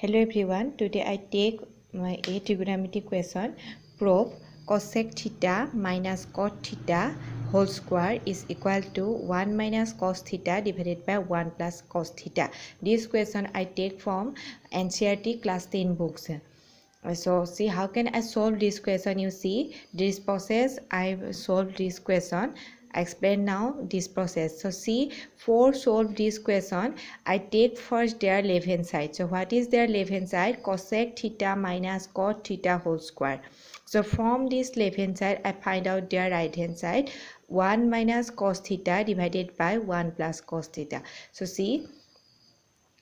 Hello everyone, today I take my a trigonometric question. Prove cosec theta minus cot theta whole square is equal to 1 minus cos theta divided by 1 plus cos theta. This question I take from NCERT class 10 books. So see how can I solve this question. You see this process I solved this question. I explain now this process. So see, for solve this question I take first their left hand side. So what is their left hand side? Cosec theta minus cot theta whole square. So from this left hand side I find out their right hand side. 1 minus cos theta divided by 1 plus cos theta. So see,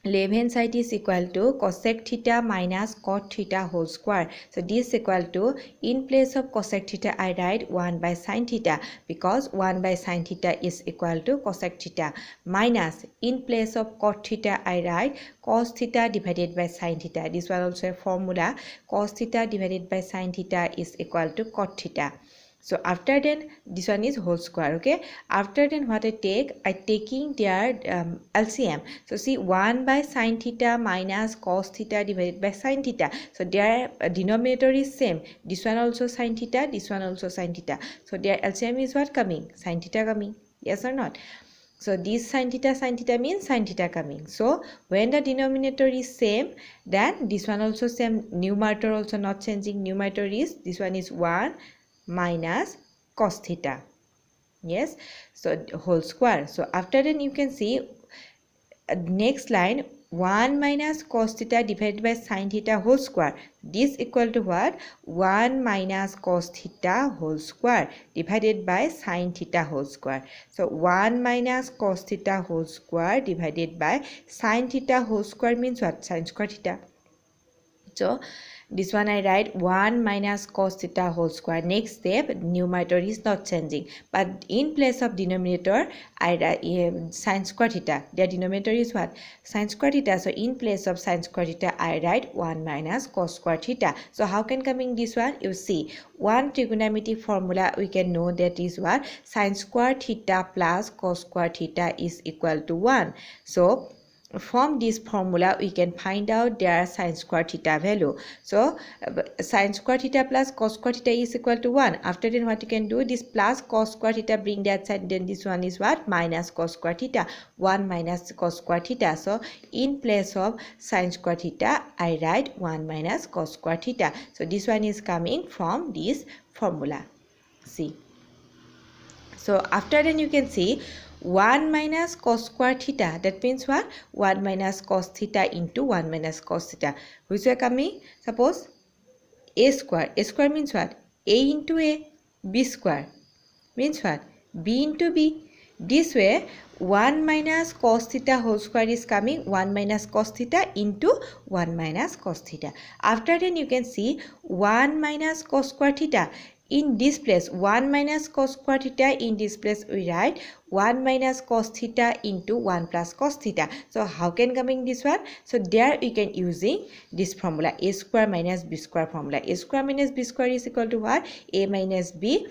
left hand side is equal to cosec theta minus cot theta whole square. So this is equal to, in place of cosec theta I write 1 by sin theta, because 1 by sin theta is equal to cosec theta, minus in place of cot theta I write cos theta divided by sin theta. This was also a formula. Cos theta divided by sin theta is equal to cot theta. So after then this one is whole square. Okay, after then what I taking their LCM. So see, 1 by sin theta minus cos theta divided by sin theta. So their denominator is same. This one also sin theta, this one also sin theta. So their LCM is what coming? Sin theta coming. Yes or not? So this sin theta means sin theta coming. So when the denominator is same, then this one also same. Numerator also not changing. Numerator is, this one is 1 minus cos theta. Yes, so whole square. So after then you can see next line, 1 minus cos theta divided by sin theta whole square. This equal to what? 1 minus cos theta whole square divided by sin theta whole square. So 1 minus cos theta whole square divided by sin theta whole square means what? Sin square theta. So this one I write 1 minus cos theta whole square. Next step, numerator is not changing, but in place of denominator I write sin square theta. Their denominator is what? Sin square theta. So in place of sin square theta I write 1 minus cos square theta. So how can coming this one? You see, one trigonometric formula we can know, that is what? Sin square theta plus cos square theta is equal to 1. So from this formula we can find out their sin square theta value. So sin square theta plus cos square theta is equal to 1. After then what you can do, this plus cos square theta bring that side, then this one is what? Minus cos square theta. 1 minus cos square theta. So in place of sin square theta I write 1 minus cos square theta. So this one is coming from this formula. See, so after then you can see 1 minus cos square theta, that means what? 1 minus cos theta into 1 minus cos theta. Which are coming? Suppose a square. A square means what? A into A. B square means what? B into B. This way 1 minus cos theta whole square is coming 1 minus cos theta into 1 minus cos theta. After then you can see 1 minus cos square theta. In this place 1 minus cos square theta, in this place we write 1 minus cos theta into 1 plus cos theta. So how can coming this one? So there we can using this formula, a square minus b square formula. A square minus b square is equal to what? A minus b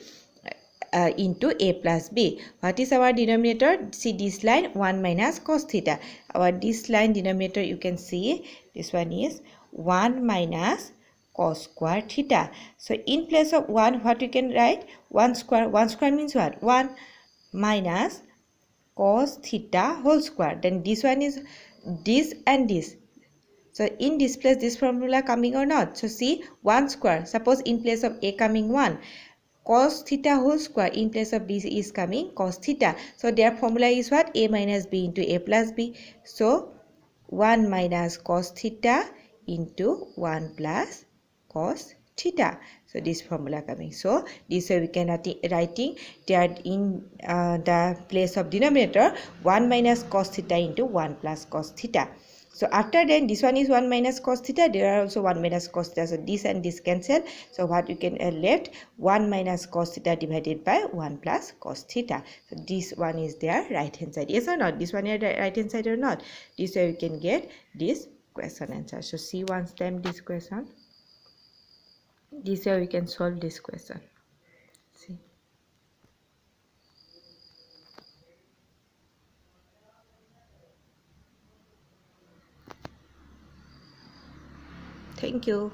into a plus b. What is our denominator? See this line, 1 minus cos theta. Our this line denominator you can see, this one is 1 minus cos square theta. So in place of 1 what you can write? 1 square. 1 square means what? 1 minus cos theta whole square. Then this one is this and this. So in this place this formula coming or not? So see, 1 square. Suppose in place of a coming 1. Cos theta whole square, in place of b is coming cos theta. So their formula is what? A minus b into a plus b. So 1 minus cos theta into 1 plus cos theta. So this formula coming. So this way we can writing that in the place of denominator 1 minus cos theta into 1 plus cos theta. So after then this one is 1 minus cos theta, there are also 1 minus cos theta. So this and this cancel. So what you can left? 1 minus cos theta divided by 1 plus cos theta. So this one is their right hand side. Yes or not? This one is right hand side or not? This way we can get this question answer. So see once time this question. This way we can solve this question. See. Thank you.